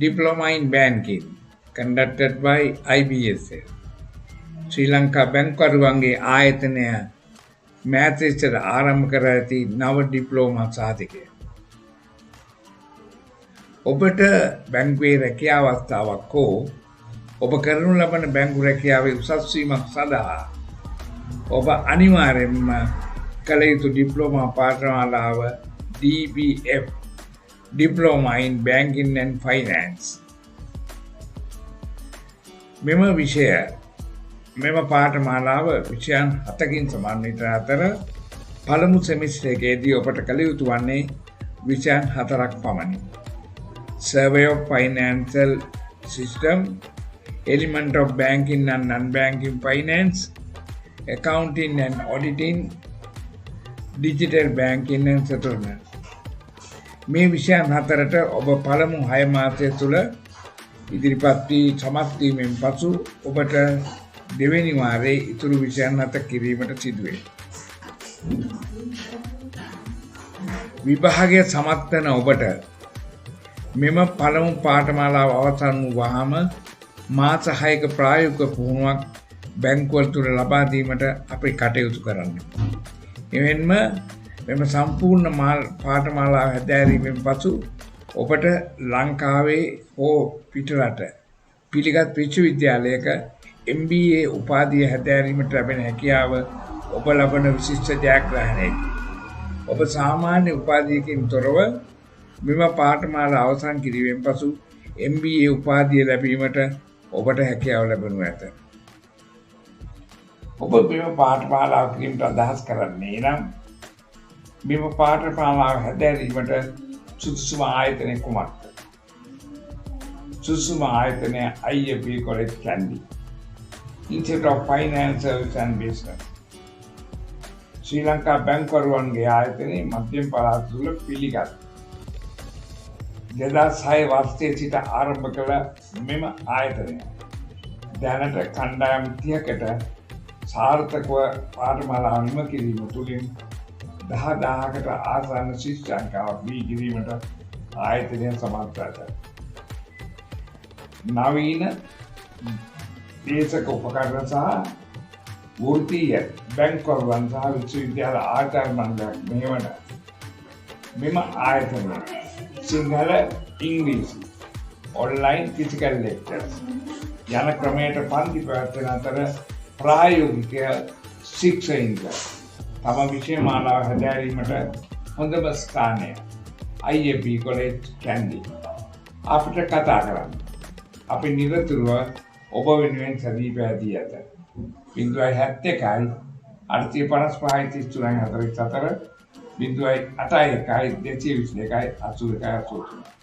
Diploma in Banking conducted by IBSL. ශ්‍රී ලංකා බැංකුවරුන්ගේ ආයතනය මෑතක ආරම්භ කර ඇති නව ඩිප්ලෝමා සාධකය. ඔබට බැංකුවේ රැකියාව අවස්ථාවක් හෝ ඔබ කරනු ලබන බැංකු රැකියාවේ උසස් වීමක් සඳහා ඔබ අනිවාර්යයෙන්ම කළ යුතු diploma පාඨමාලාව DBF Diploma in Banking and Finance. මෙම විෂය මෙම පාඨමාලාව විෂයන් 7කින් සමන්විත අතර පළමු සෙමිස්ටර් එකේදී ඔබට කළ යුතු වන්නේ විෂයන් 4ක් පමණි. Survey of Financial System, Element of Banking and Non-Banking Finance, Accounting and Auditing, Digital Banking and Settlement. මේ විෂයන් 4ට ඔබ පළමු 6 මාසය තුළ ඉදිරිපත් වී සමත් වීමෙන් පසු ඔබට දෙවෙනි වාරයේ ඉතුරු විෂයන් 7 කිරීමට සිදුවේ. විභාගය සමත් වන ඔබට මෙම පළමු පාඨමාලාව අවසන් වූවහම මාස 6ක ප්‍රායෝගික පුහුණුවක් බැංකුවල තුල ලබා දීමට අපි කටයුතු කරන්න. එවෙන්ම මෙම සම්පූර්ණ පාඨමාලාව හැදෑරීමෙන් පසු ඔබට ලංකාවේ හෝ පිටරට පිළිගත් විශ්වවිද්‍යාලයක MBA උපාධිය හැදෑරීමට ලැබෙන හැකියාව ඔබ ලබන විශිෂ්ට ජයග්‍රහණයකි. ඔබ සාමාන්‍ය උපාධියකින් තොරව මෙම පාඨමාලාව අවසන් කිරීමෙන් පසු MBA උපාධිය ලැබීමට ඔබට හැකියාව ලැබෙනු ඇත. ඔබ මෙම පාඨමාලාව කිරීමට අදහස් කරන්නේ නම් මෙම පාඨමාලාව හැදෑරීමට සුදුසුම ආයතනය කුමක්ද? සුදුසුම ආයතනය IAB College Kandy, Institute of Finance Service and Business. ශ්‍රී ලංකා බැංකුවරුන්ගේ ආයතනයේ මධ්‍යම පළාත තුළ පිළිගත් 2006 වර්ෂයේ සිට ආරම්භ කළ මෙම ආයතනය දැනට කණ්ඩායම් 30කට සාර්ථකව පාඨමාලා නිම කිරීම තුළින් 10,000කට ආසන්න ශිෂ්‍යාංකාවක් දී කිරීමට ආයතනය සමර්ථ ඇත. නවීන දේශක උපකරණ සහ වෘත්තීය බැංකුවරුන් සහ විශ්වවිද්‍යාල ආචාර්ය මණ්ඩලයක් මෙහෙවන මෙම ආයතනය සිංහල ඉංග්‍රීසි ඔන්ලයින් ෆිසිකල් ලෙක්චර්ස් යන ක්‍රමයට පන්ති පැවැත්වෙන අතර ප්‍රායෝගික ශික්ෂයින්ට තම විෂය මාලාව හැදෑරීමට හොඳම ස්ථානය IAB College Kandy. අපිට කතා කරන්න. අපි නිරතුරුව ඔබ වෙනුවෙන් සැදී පැහැදී ඇත. 071 855 33 44 081 222 82 83